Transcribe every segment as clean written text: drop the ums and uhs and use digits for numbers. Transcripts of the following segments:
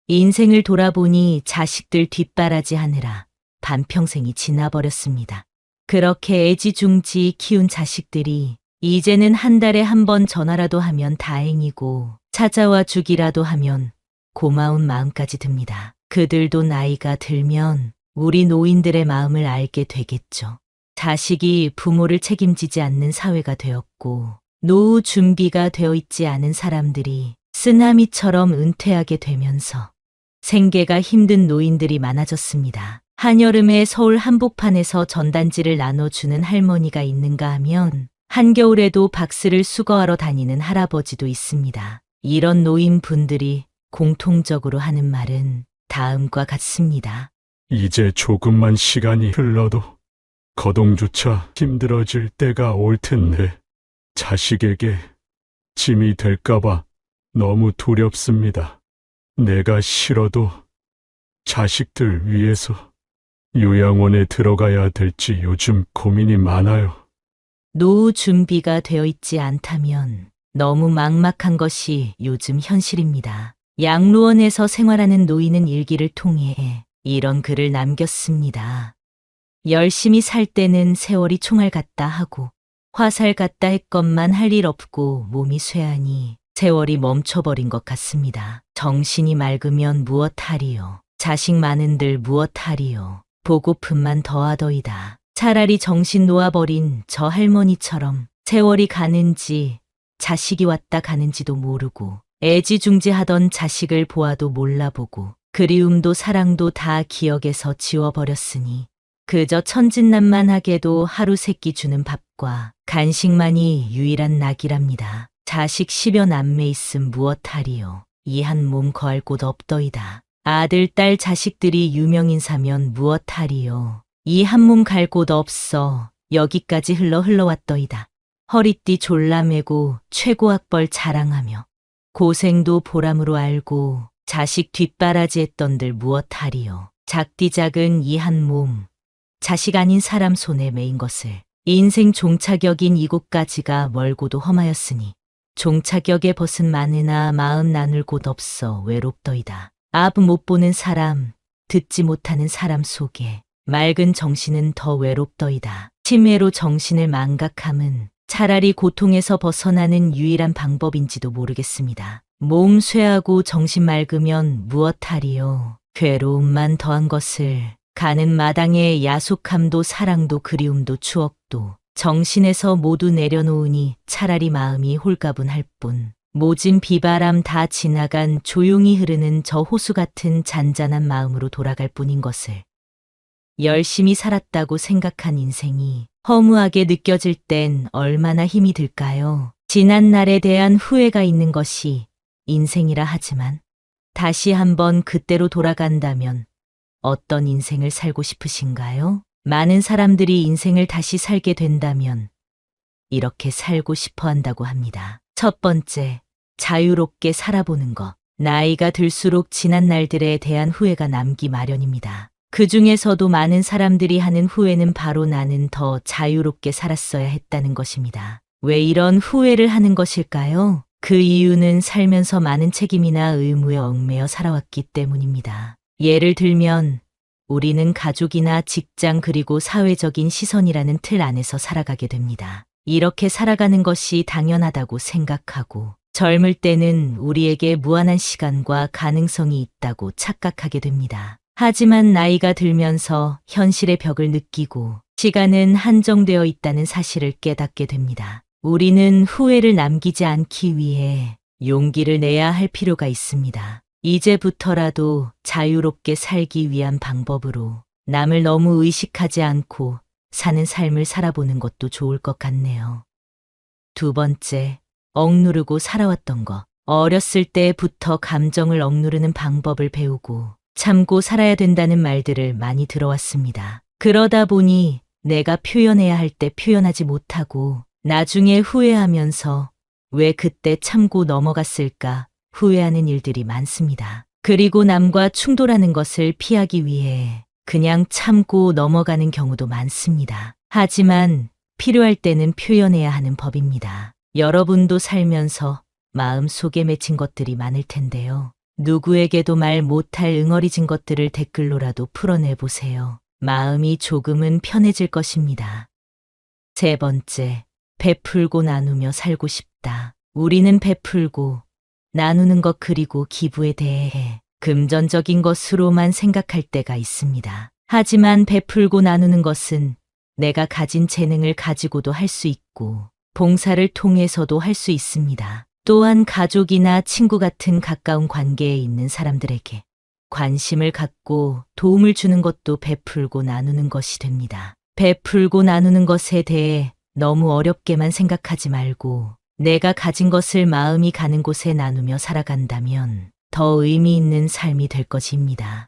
인생을 돌아보니 자식들 뒷바라지 하느라 반평생이 지나버렸습니다. 그렇게 애지중지 키운 자식들이 이제는 한 달에 한 번 전화라도 하면 다행이고 찾아와 주기라도 하면 고마운 마음까지 듭니다. 그들도 나이가 들면 우리 노인들의 마음을 알게 되겠죠. 자식이 부모를 책임지지 않는 사회가 되었고 노후 준비가 되어 있지 않은 사람들이 쓰나미처럼 은퇴하게 되면서 생계가 힘든 노인들이 많아졌습니다. 한여름에 서울 한복판에서 전단지를 나눠주는 할머니가 있는가 하면 한겨울에도 박스를 수거하러 다니는 할아버지도 있습니다. 이런 노인분들이 공통적으로 하는 말은 다음과 같습니다. 이제 조금만 시간이 흘러도 거동조차 힘들어질 때가 올 텐데 자식에게 짐이 될까봐 너무 두렵습니다. 내가 싫어도 자식들 위해서 요양원에 들어가야 될지 요즘 고민이 많아요. 노후 준비가 되어 있지 않다면 너무 막막한 것이 요즘 현실입니다. 양로원에서 생활하는 노인은 일기를 통해 이런 글을 남겼습니다. 열심히 살 때는 세월이 총알 같다 하고 화살 같다 했건만 할 일 없고 몸이 쇠하니 세월이 멈춰버린 것 같습니다. 정신이 맑으면 무엇하리요. 자식 많은들 무엇하리요. 보고픈만 더하더이다. 차라리 정신 놓아버린 저 할머니처럼 세월이 가는지 자식이 왔다 가는지도 모르고 애지중지하던 자식을 보아도 몰라보고 그리움도 사랑도 다 기억에서 지워버렸으니 그저 천진난만하게도 하루 세끼 주는 밥과 간식만이 유일한 낙이랍니다. 자식 10여 남매 있음 무엇하리요. 이 한 몸 거할 곳 없더이다. 아들, 딸, 자식들이 유명인사면 무엇하리요. 이 한 몸 갈 곳 없어 여기까지 흘러왔더이다. 허리띠 졸라매고 최고학벌 자랑하며 고생도 보람으로 알고 자식 뒷바라지 했던들 무엇하리요. 작디 작은 이 한 몸, 자식 아닌 사람 손에 메인 것을 인생 종착역인 이곳까지가 멀고도 험하였으니 종착역에 벗은 많으나 마음 나눌 곳 없어 외롭더이다. 앞 못 보는 사람, 듣지 못하는 사람 속에 맑은 정신은 더 외롭더이다. 치매로 정신을 망각함은 차라리 고통에서 벗어나는 유일한 방법인지도 모르겠습니다. 몸 쇠하고 정신 맑으면 무엇하리요. 괴로움만 더한 것을 가는 마당에 야속함도 사랑도 그리움도 추억도 정신에서 모두 내려놓으니 차라리 마음이 홀가분할 뿐 모진 비바람 다 지나간 조용히 흐르는 저 호수 같은 잔잔한 마음으로 돌아갈 뿐인 것을 열심히 살았다고 생각한 인생이 허무하게 느껴질 땐 얼마나 힘이 들까요? 지난 날에 대한 후회가 있는 것이 인생이라 하지만 다시 한번 그때로 돌아간다면 어떤 인생을 살고 싶으신가요? 많은 사람들이 인생을 다시 살게 된다면 이렇게 살고 싶어 한다고 합니다. 첫 번째, 자유롭게 살아보는 것. 나이가 들수록 지난 날들에 대한 후회가 남기 마련입니다. 그 중에서도 많은 사람들이 하는 후회는 바로 나는 더 자유롭게 살았어야 했다는 것입니다. 왜 이런 후회를 하는 것일까요? 그 이유는 살면서 많은 책임이나 의무에 얽매여 살아왔기 때문입니다. 예를 들면 우리는 가족이나 직장 그리고 사회적인 시선이라는 틀 안에서 살아가게 됩니다. 이렇게 살아가는 것이 당연하다고 생각하고 젊을 때는 우리에게 무한한 시간과 가능성이 있다고 착각하게 됩니다. 하지만 나이가 들면서 현실의 벽을 느끼고 시간은 한정되어 있다는 사실을 깨닫게 됩니다. 우리는 후회를 남기지 않기 위해 용기를 내야 할 필요가 있습니다. 이제부터라도 자유롭게 살기 위한 방법으로 남을 너무 의식하지 않고 사는 삶을 살아보는 것도 좋을 것 같네요. 두 번째, 억누르고 살아왔던 것. 어렸을 때부터 감정을 억누르는 방법을 배우고 참고 살아야 된다는 말들을 많이 들어왔습니다. 그러다 보니 내가 표현해야 할 때 표현하지 못하고 나중에 후회하면서 왜 그때 참고 넘어갔을까 후회하는 일들이 많습니다. 그리고 남과 충돌하는 것을 피하기 위해 그냥 참고 넘어가는 경우도 많습니다. 하지만 필요할 때는 표현해야 하는 법입니다. 여러분도 살면서 마음 속에 맺힌 것들이 많을 텐데요. 누구에게도 말 못할 응어리진 것들을 댓글로라도 풀어내보세요. 마음이 조금은 편해질 것입니다. 세 번째, 베풀고 나누며 살고 싶다. 우리는 베풀고 나누는 것 그리고 기부에 대해 금전적인 것으로만 생각할 때가 있습니다. 하지만 베풀고 나누는 것은 내가 가진 재능을 가지고도 할 수 있고 봉사를 통해서도 할 수 있습니다. 또한 가족이나 친구 같은 가까운 관계에 있는 사람들에게 관심을 갖고 도움을 주는 것도 베풀고 나누는 것이 됩니다. 베풀고 나누는 것에 대해 너무 어렵게만 생각하지 말고 내가 가진 것을 마음이 가는 곳에 나누며 살아간다면 더 의미 있는 삶이 될 것입니다.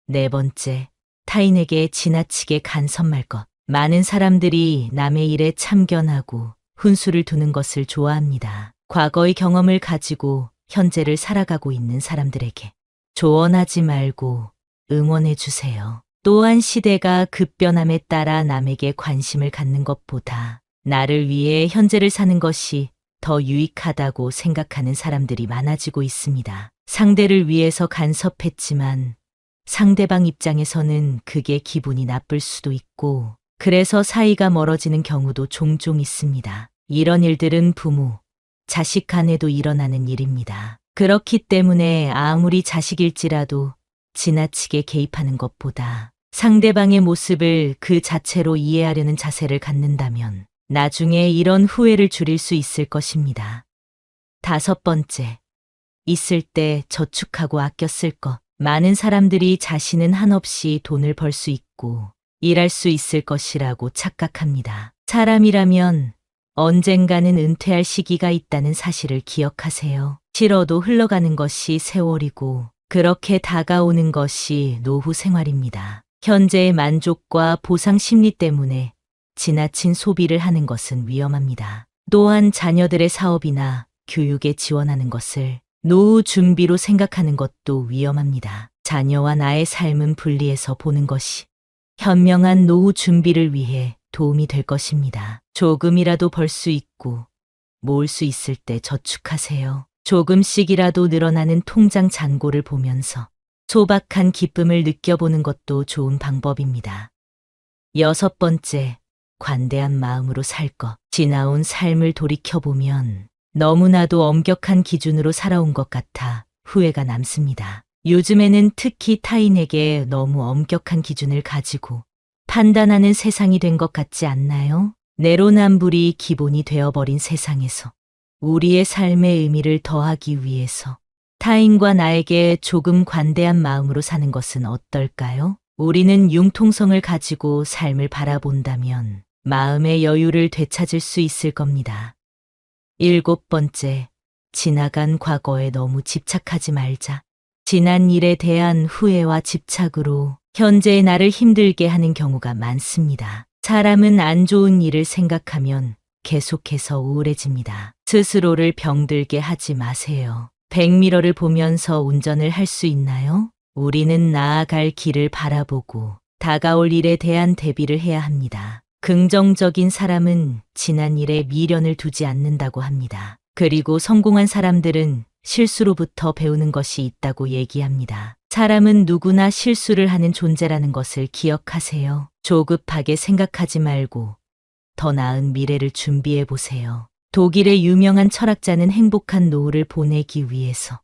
네 번째, 타인에게 지나치게 간섭할 것. 많은 사람들이 남의 일에 참견하고 훈수를 두는 것을 좋아합니다. 과거의 경험을 가지고 현재를 살아가고 있는 사람들에게 조언하지 말고 응원해 주세요. 또한 시대가 급변함에 따라 남에게 관심을 갖는 것보다 나를 위해 현재를 사는 것이 더 유익하다고 생각하는 사람들이 많아지고 있습니다. 상대를 위해서 간섭했지만 상대방 입장에서는 그게 기분이 나쁠 수도 있고 그래서 사이가 멀어지는 경우도 종종 있습니다. 이런 일들은 부모, 자식 간에도 일어나는 일입니다. 그렇기 때문에 아무리 자식일지라도 지나치게 개입하는 것보다 상대방의 모습을 그 자체로 이해하려는 자세를 갖는다면 나중에 이런 후회를 줄일 수 있을 것입니다. 다섯 번째, 있을 때 저축하고 아껴 쓸 것. 많은 사람들이 자신은 한없이 돈을 벌 수 있고 일할 수 있을 것이라고 착각합니다. 사람이라면 언젠가는 은퇴할 시기가 있다는 사실을 기억하세요. 싫어도 흘러가는 것이 세월이고 그렇게 다가오는 것이 노후 생활입니다. 현재의 만족과 보상 심리 때문에 지나친 소비를 하는 것은 위험합니다. 또한 자녀들의 사업이나 교육에 지원하는 것을 노후 준비로 생각하는 것도 위험합니다. 자녀와 나의 삶은 분리해서 보는 것이 현명한 노후 준비를 위해 도움이 될 것입니다. 조금이라도 벌 수 있고 모을 수 있을 때 저축하세요. 조금씩이라도 늘어나는 통장 잔고를 보면서 소박한 기쁨을 느껴보는 것도 좋은 방법입니다. 여섯 번째, 관대한 마음으로 살 것. 지나온 삶을 돌이켜보면 너무나도 엄격한 기준으로 살아온 것 같아 후회가 남습니다. 요즘에는 특히 타인에게 너무 엄격한 기준을 가지고 판단하는 세상이 된 것 같지 않나요? 내로남불이 기본이 되어버린 세상에서 우리의 삶의 의미를 더하기 위해서 타인과 나에게 조금 관대한 마음으로 사는 것은 어떨까요? 우리는 융통성을 가지고 삶을 바라본다면 마음의 여유를 되찾을 수 있을 겁니다. 일곱 번째, 지나간 과거에 너무 집착하지 말자. 지난 일에 대한 후회와 집착으로 현재의 나를 힘들게 하는 경우가 많습니다. 사람은 안 좋은 일을 생각하면 계속해서 우울해집니다. 스스로를 병들게 하지 마세요. 백미러를 보면서 운전을 할 수 있나요? 우리는 나아갈 길을 바라보고 다가올 일에 대한 대비를 해야 합니다. 긍정적인 사람은 지난 일에 미련을 두지 않는다고 합니다. 그리고 성공한 사람들은 실수로부터 배우는 것이 있다고 얘기합니다. 사람은 누구나 실수를 하는 존재라는 것을 기억하세요. 조급하게 생각하지 말고 더 나은 미래를 준비해 보세요. 독일의 유명한 철학자는 행복한 노후를 보내기 위해서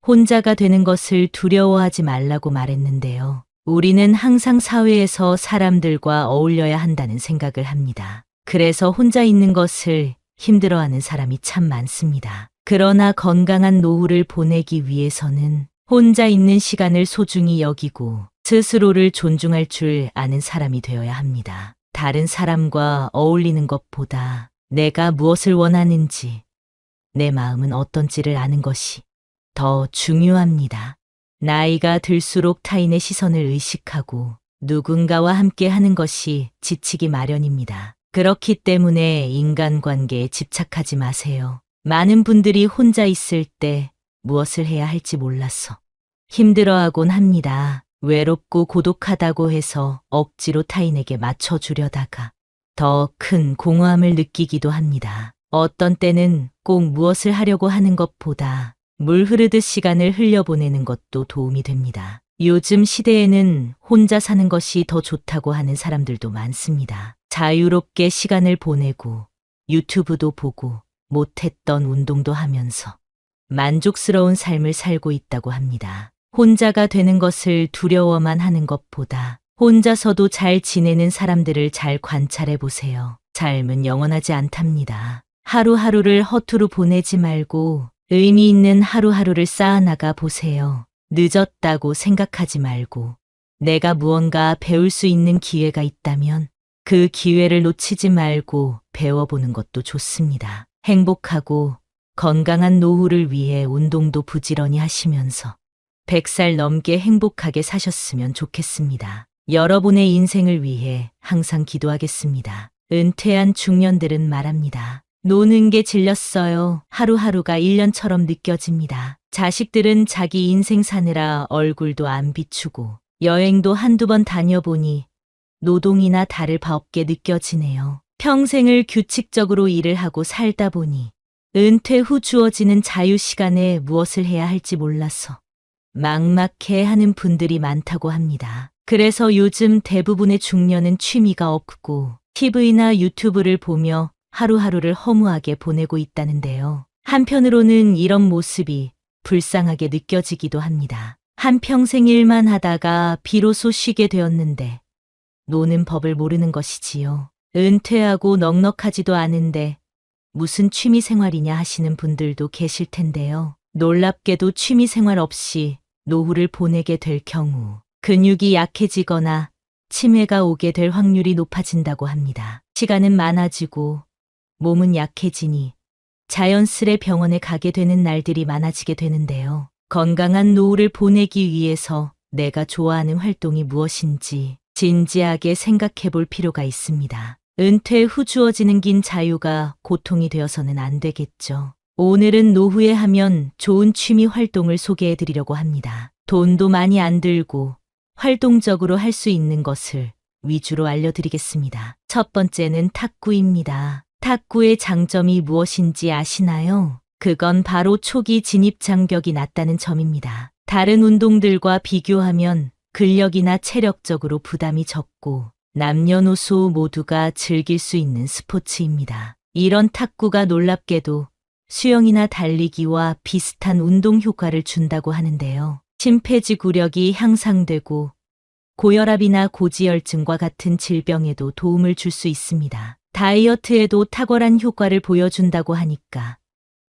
혼자가 되는 것을 두려워하지 말라고 말했는데요. 우리는 항상 사회에서 사람들과 어울려야 한다는 생각을 합니다. 그래서 혼자 있는 것을 힘들어하는 사람이 참 많습니다. 그러나 건강한 노후를 보내기 위해서는 혼자 있는 시간을 소중히 여기고 스스로를 존중할 줄 아는 사람이 되어야 합니다. 다른 사람과 어울리는 것보다 내가 무엇을 원하는지, 내 마음은 어떤지를 아는 것이 더 중요합니다. 나이가 들수록 타인의 시선을 의식하고 누군가와 함께 하는 것이 지치기 마련입니다. 그렇기 때문에 인간관계에 집착하지 마세요. 많은 분들이 혼자 있을 때 무엇을 해야 할지 몰라서 힘들어하곤 합니다. 외롭고 고독하다고 해서 억지로 타인에게 맞춰주려다가 더 큰 공허함을 느끼기도 합니다. 어떤 때는 꼭 무엇을 하려고 하는 것보다 물 흐르듯 시간을 흘려보내는 것도 도움이 됩니다. 요즘 시대에는 혼자 사는 것이 더 좋다고 하는 사람들도 많습니다. 자유롭게 시간을 보내고 유튜브도 보고 못했던 운동도 하면서 만족스러운 삶을 살고 있다고 합니다. 혼자가 되는 것을 두려워만 하는 것보다 혼자서도 잘 지내는 사람들을 잘 관찰해 보세요. 삶은 영원하지 않답니다. 하루하루를 허투루 보내지 말고 의미 있는 하루하루를 쌓아나가 보세요. 늦었다고 생각하지 말고 내가 무언가 배울 수 있는 기회가 있다면 그 기회를 놓치지 말고 배워보는 것도 좋습니다. 행복하고 건강한 노후를 위해 운동도 부지런히 하시면서 100살 넘게 행복하게 사셨으면 좋겠습니다. 여러분의 인생을 위해 항상 기도하겠습니다. 은퇴한 중년들은 말합니다. 노는 게 질렸어요. 하루하루가 1년처럼 느껴집니다. 자식들은 자기 인생 사느라 얼굴도 안 비추고 여행도 한두 번 다녀보니 노동이나 다를 바 없게 느껴지네요. 평생을 규칙적으로 일을 하고 살다 보니 은퇴 후 주어지는 자유 시간에 무엇을 해야 할지 몰라서 막막해 하는 분들이 많다고 합니다. 그래서 요즘 대부분의 중년은 취미가 없고 TV나 유튜브를 보며 하루하루를 허무하게 보내고 있다는데요. 한편으로는 이런 모습이 불쌍하게 느껴지기도 합니다. 한평생 일만 하다가 비로소 쉬게 되었는데 노는 법을 모르는 것이지요. 은퇴하고 넉넉하지도 않은데 무슨 취미 생활이냐 하시는 분들도 계실 텐데요. 놀랍게도 취미 생활 없이 노후를 보내게 될 경우 근육이 약해지거나 치매가 오게 될 확률이 높아진다고 합니다. 시간은 많아지고 몸은 약해지니 자연스레 병원에 가게 되는 날들이 많아지게 되는데요. 건강한 노후를 보내기 위해서 내가 좋아하는 활동이 무엇인지 진지하게 생각해 볼 필요가 있습니다. 은퇴 후 주어지는 긴 자유가 고통이 되어서는 안 되겠죠. 오늘은 노후에 하면 좋은 취미 활동을 소개해 드리려고 합니다. 돈도 많이 안 들고 활동적으로 할 수 있는 것을 위주로 알려드리겠습니다. 첫 번째는 탁구입니다. 탁구의 장점이 무엇인지 아시나요? 그건 바로 초기 진입 장벽이 낮다는 점입니다. 다른 운동들과 비교하면 근력이나 체력적으로 부담이 적고 남녀노소 모두가 즐길 수 있는 스포츠입니다. 이런 탁구가 놀랍게도 수영이나 달리기와 비슷한 운동 효과를 준다고 하는데요. 심폐지구력이 향상되고 고혈압이나 고지혈증과 같은 질병에도 도움을 줄 수 있습니다. 다이어트에도 탁월한 효과를 보여준다고 하니까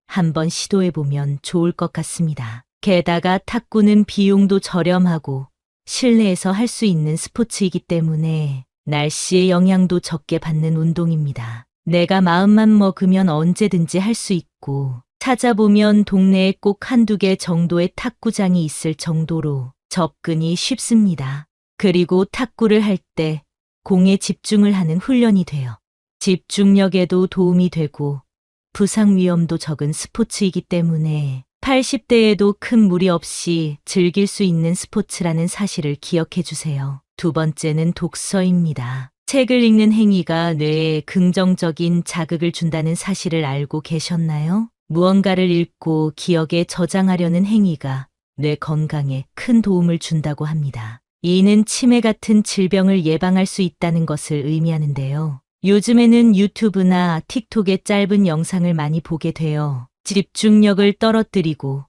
한번 시도해보면 좋을 것 같습니다. 게다가 탁구는 비용도 저렴하고 실내에서 할 수 있는 스포츠이기 때문에 날씨의 영향도 적게 받는 운동입니다. 내가 마음만 먹으면 언제든지 할 수 있고 찾아보면 동네에 꼭 한두 개 정도의 탁구장이 있을 정도로 접근이 쉽습니다. 그리고 탁구를 할 때 공에 집중을 하는 훈련이 돼요. 집중력에도 도움이 되고 부상 위험도 적은 스포츠이기 때문에 80대에도 큰 무리 없이 즐길 수 있는 스포츠라는 사실을 기억해 주세요. 두 번째는 독서입니다. 책을 읽는 행위가 뇌에 긍정적인 자극을 준다는 사실을 알고 계셨나요? 무언가를 읽고 기억에 저장하려는 행위가 뇌 건강에 큰 도움을 준다고 합니다. 이는 치매 같은 질병을 예방할 수 있다는 것을 의미하는데요. 요즘에는 유튜브나 틱톡의 짧은 영상을 많이 보게 되어 집중력을 떨어뜨리고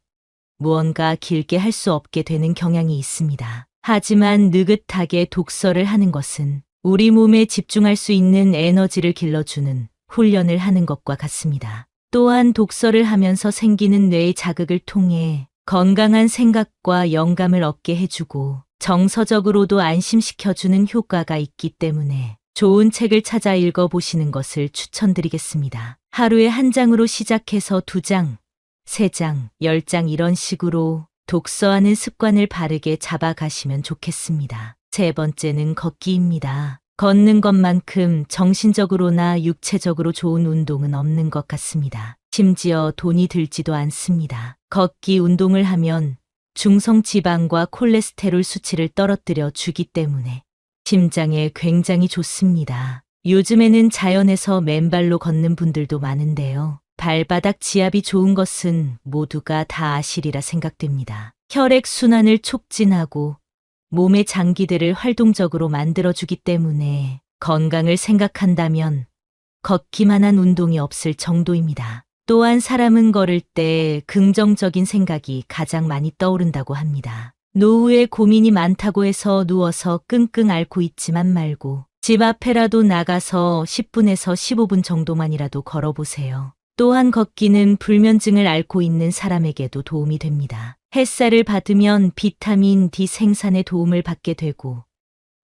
무언가 길게 할 수 없게 되는 경향이 있습니다. 하지만 느긋하게 독서를 하는 것은 우리 몸에 집중할 수 있는 에너지를 길러주는 훈련을 하는 것과 같습니다. 또한 독서를 하면서 생기는 뇌의 자극을 통해 건강한 생각과 영감을 얻게 해주고 정서적으로도 안심시켜주는 효과가 있기 때문에 좋은 책을 찾아 읽어보시는 것을 추천드리겠습니다. 하루에 한 장으로 시작해서 2장, 3장, 10장 이런 식으로 독서하는 습관을 바르게 잡아가시면 좋겠습니다. 세 번째는 걷기입니다. 걷는 것만큼 정신적으로나 육체적으로 좋은 운동은 없는 것 같습니다. 심지어 돈이 들지도 않습니다. 걷기 운동을 하면 중성지방과 콜레스테롤 수치를 떨어뜨려 주기 때문에 심장에 굉장히 좋습니다. 요즘에는 자연에서 맨발로 걷는 분들도 많은데요. 발바닥 지압이 좋은 것은 모두가 다 아시리라 생각됩니다. 혈액순환을 촉진하고 몸의 장기들을 활동적으로 만들어주기 때문에 건강을 생각한다면 걷기만 한 운동이 없을 정도입니다. 또한 사람은 걸을 때 긍정적인 생각이 가장 많이 떠오른다고 합니다. 노후에 고민이 많다고 해서 누워서 끙끙 앓고 있지만 말고 집 앞에라도 나가서 10분에서 15분 정도만이라도 걸어보세요. 또한 걷기는 불면증을 앓고 있는 사람에게도 도움이 됩니다. 햇살을 받으면 비타민 D 생산에 도움을 받게 되고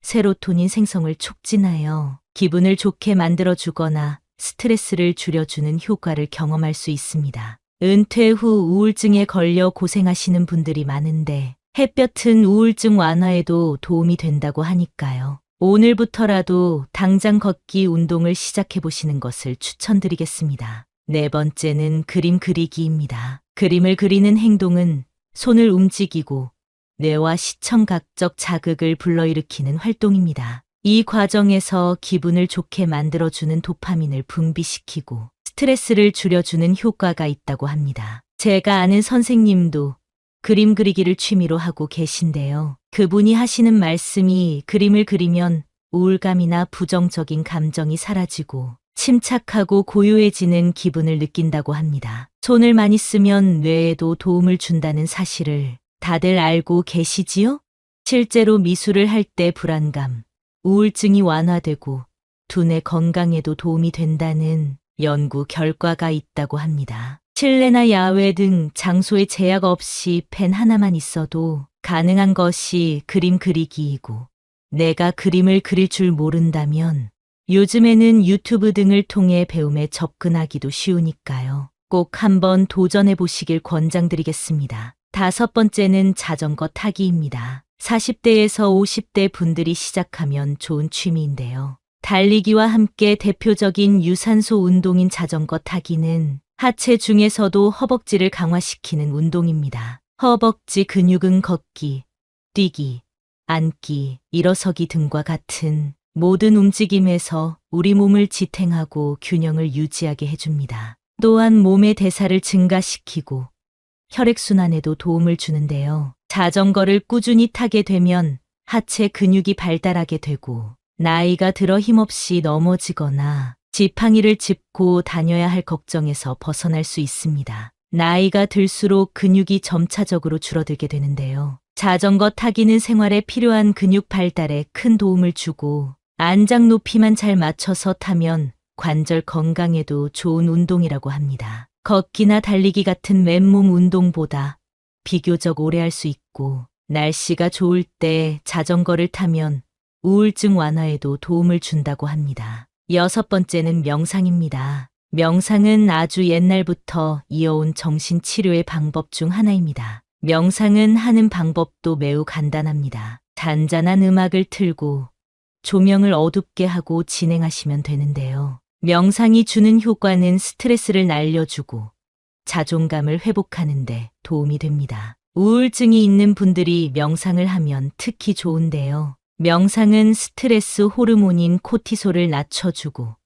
세로토닌 생성을 촉진하여 기분을 좋게 만들어주거나 스트레스를 줄여주는 효과를 경험할 수 있습니다. 은퇴 후 우울증에 걸려 고생하시는 분들이 많은데 햇볕은 우울증 완화에도 도움이 된다고 하니까요. 오늘부터라도 당장 걷기 운동을 시작해 보시는 것을 추천드리겠습니다. 네 번째는 그림 그리기입니다. 그림을 그리는 행동은 손을 움직이고 뇌와 시청각적 자극을 불러일으키는 활동입니다. 이 과정에서 기분을 좋게 만들어주는 도파민을 분비시키고 스트레스를 줄여주는 효과가 있다고 합니다. 제가 아는 선생님도 그림 그리기를 취미로 하고 계신데요. 그분이 하시는 말씀이 그림을 그리면 우울감이나 부정적인 감정이 사라지고 침착하고 고요해지는 기분을 느낀다고 합니다. 손을 많이 쓰면 뇌에도 도움을 준다는 사실을 다들 알고 계시지요? 실제로 미술을 할 때 불안감, 우울증이 완화되고 두뇌 건강에도 도움이 된다는 연구 결과가 있다고 합니다. 실내나 야외 등 장소에 제약 없이 펜 하나만 있어도 가능한 것이 그림 그리기이고 내가 그림을 그릴 줄 모른다면 요즘에는 유튜브 등을 통해 배움에 접근하기도 쉬우니까요. 꼭 한번 도전해 보시길 권장드리겠습니다. 다섯 번째는 자전거 타기입니다. 40대에서 50대 분들이 시작하면 좋은 취미인데요. 달리기와 함께 대표적인 유산소 운동인 자전거 타기는 하체 중에서도 허벅지를 강화시키는 운동입니다. 허벅지 근육은 걷기, 뛰기, 앉기, 일어서기 등과 같은 모든 움직임에서 우리 몸을 지탱하고 균형을 유지하게 해줍니다. 또한 몸의 대사를 증가시키고 혈액순환에도 도움을 주는데요. 자전거를 꾸준히 타게 되면 하체 근육이 발달하게 되고 나이가 들어 힘없이 넘어지거나 지팡이를 짚고 다녀야 할 걱정에서 벗어날 수 있습니다. 나이가 들수록 근육이 점차적으로 줄어들게 되는데요. 자전거 타기는 생활에 필요한 근육 발달에 큰 도움을 주고 안장 높이만 잘 맞춰서 타면 관절 건강에도 좋은 운동이라고 합니다. 걷기나 달리기 같은 맨몸 운동보다 비교적 오래 할 수 있고 날씨가 좋을 때 자전거를 타면 우울증 완화에도 도움을 준다고 합니다. 여섯 번째는 명상입니다. 명상은 아주 옛날부터 이어온 정신치료의 방법 중 하나입니다. 명상은 하는 방법도 매우 간단합니다. 잔잔한 음악을 틀고 조명을 어둡게 하고 진행하시면 되는데요. 명상이 주는 효과는 스트레스를 날려주고 자존감을 회복하는 데 도움이 됩니다. 우울증이 있는 분들이 명상을 하면 특히 좋은데요. 명상은 스트레스 호르몬인 코티솔을 낮춰주고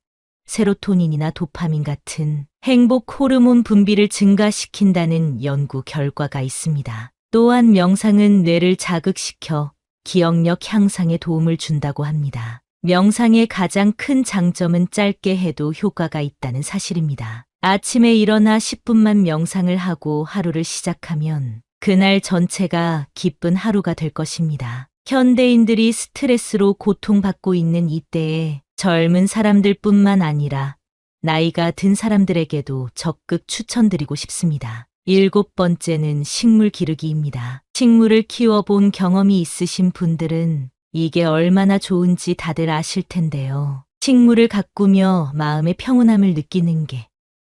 세로토닌이나 도파민 같은 행복 호르몬 분비를 증가시킨다는 연구 결과가 있습니다. 또한 명상은 뇌를 자극시켜 기억력 향상에 도움을 준다고 합니다. 명상의 가장 큰 장점은 짧게 해도 효과가 있다는 사실입니다. 아침에 일어나 10분만 명상을 하고 하루를 시작하면 그날 전체가 기쁜 하루가 될 것입니다. 현대인들이 스트레스로 고통받고 있는 이때에 젊은 사람들뿐만 아니라 나이가 든 사람들에게도 적극 추천드리고 싶습니다. 일곱 번째는 식물 기르기입니다. 식물을 키워본 경험이 있으신 분들은 이게 얼마나 좋은지 다들 아실 텐데요. 식물을 가꾸며 마음의 평온함을 느끼는 게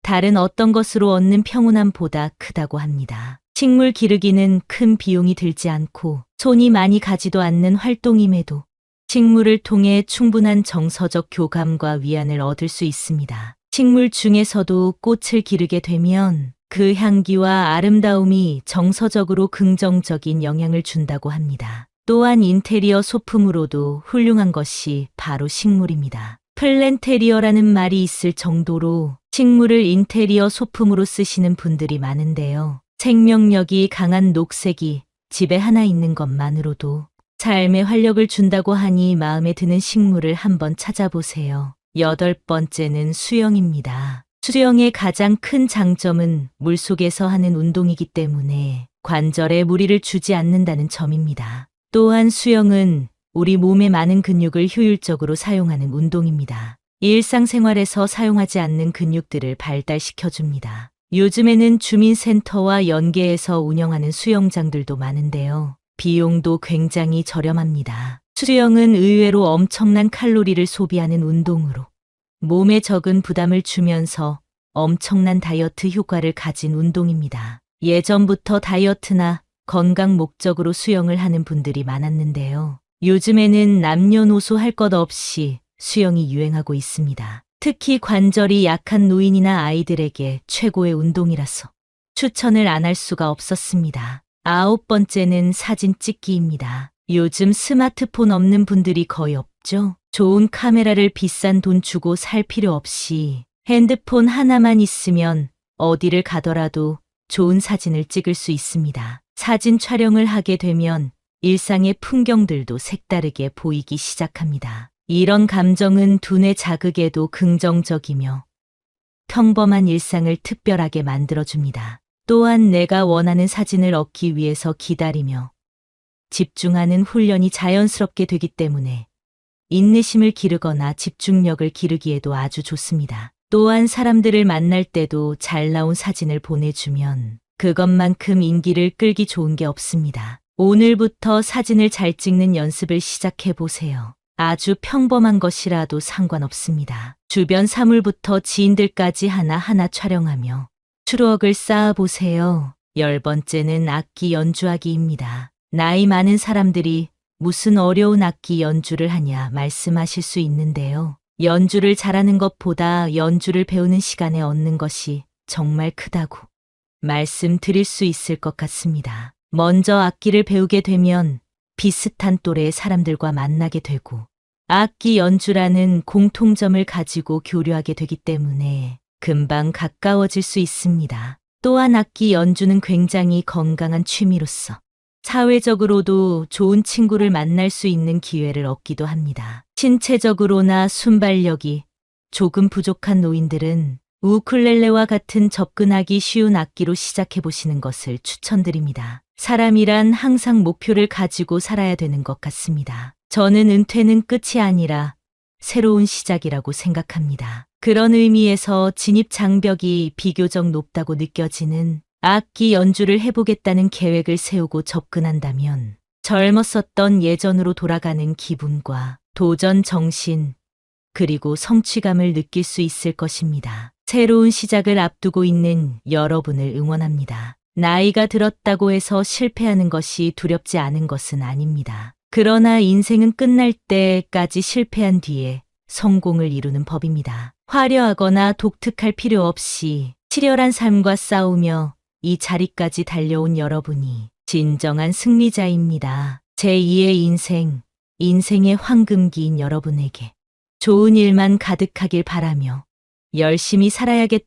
다른 어떤 것으로 얻는 평온함보다 크다고 합니다. 식물 기르기는 큰 비용이 들지 않고 손이 많이 가지도 않는 활동임에도 식물을 통해 충분한 정서적 교감과 위안을 얻을 수 있습니다. 식물 중에서도 꽃을 기르게 되면 그 향기와 아름다움이 정서적으로 긍정적인 영향을 준다고 합니다. 또한 인테리어 소품으로도 훌륭한 것이 바로 식물입니다. 플랜테리어라는 말이 있을 정도로 식물을 인테리어 소품으로 쓰시는 분들이 많은데요. 생명력이 강한 녹색이 집에 하나 있는 것만으로도 삶에 활력을 준다고 하니 마음에 드는 식물을 한번 찾아보세요. 8번째는 수영입니다. 수영의 가장 큰 장점은 물속에서 하는 운동이기 때문에 관절에 무리를 주지 않는다는 점입니다. 또한 수영은 우리 몸의 많은 근육을 효율적으로 사용하는 운동입니다. 일상생활에서 사용하지 않는 근육들을 발달시켜줍니다. 요즘에는 주민센터와 연계해서 운영하는 수영장들도 많은데요. 비용도 굉장히 저렴합니다. 수영은 의외로 엄청난 칼로리를 소비하는 운동으로 몸에 적은 부담을 주면서 엄청난 다이어트 효과를 가진 운동입니다. 예전부터 다이어트나 건강 목적으로 수영을 하는 분들이 많았는데요. 요즘에는 남녀노소 할 것 없이 수영이 유행하고 있습니다. 특히 관절이 약한 노인이나 아이들에게 최고의 운동이라서 추천을 안 할 수가 없었습니다. 9번째는 사진 찍기입니다. 요즘 스마트폰 없는 분들이 거의 없죠? 좋은 카메라를 비싼 돈 주고 살 필요 없이 핸드폰 하나만 있으면 어디를 가더라도 좋은 사진을 찍을 수 있습니다. 사진 촬영을 하게 되면 일상의 풍경들도 색다르게 보이기 시작합니다. 이런 감정은 두뇌 자극에도 긍정적이며 평범한 일상을 특별하게 만들어줍니다. 또한 내가 원하는 사진을 얻기 위해서 기다리며 집중하는 훈련이 자연스럽게 되기 때문에 인내심을 기르거나 집중력을 기르기에도 아주 좋습니다. 또한 사람들을 만날 때도 잘 나온 사진을 보내주면 그것만큼 인기를 끌기 좋은 게 없습니다. 오늘부터 사진을 잘 찍는 연습을 시작해 보세요. 아주 평범한 것이라도 상관없습니다. 주변 사물부터 지인들까지 하나하나 촬영하며 추억을 쌓아보세요. 10번째는 악기 연주하기입니다. 나이 많은 사람들이 무슨 어려운 악기 연주를 하냐 말씀하실 수 있는데요. 연주를 잘하는 것보다 연주를 배우는 시간에 얻는 것이 정말 크다고 말씀드릴 수 있을 것 같습니다. 먼저 악기를 배우게 되면 비슷한 또래의 사람들과 만나게 되고 악기 연주라는 공통점을 가지고 교류하게 되기 때문에 금방 가까워질 수 있습니다. 또한 악기 연주는 굉장히 건강한 취미로서 사회적으로도 좋은 친구를 만날 수 있는 기회를 얻기도 합니다. 신체적으로나 순발력이 조금 부족한 노인들은 우쿨렐레와 같은 접근하기 쉬운 악기로 시작해 보시는 것을 추천드립니다. 사람이란 항상 목표를 가지고 살아야 되는 것 같습니다. 저는 은퇴는 끝이 아니라 새로운 시작이라고 생각합니다. 그런 의미에서 진입 장벽이 비교적 높다고 느껴지는 악기 연주를 해보겠다는 계획을 세우고 접근한다면 젊었었던 예전으로 돌아가는 기분과 도전 정신, 그리고 성취감을 느낄 수 있을 것입니다. 새로운 시작을 앞두고 있는 여러분을 응원합니다. 나이가 들었다고 해서 실패하는 것이 두렵지 않은 것은 아닙니다. 그러나 인생은 끝날 때까지 실패한 뒤에 성공을 이루는 법입니다. 화려하거나 독특할 필요 없이 치열한 삶과 싸우며 이 자리까지 달려온 여러분이 진정한 승리자입니다. 제2의 인생, 인생의 황금기인 여러분에게 좋은 일만 가득하길 바라며 열심히 살아야겠다.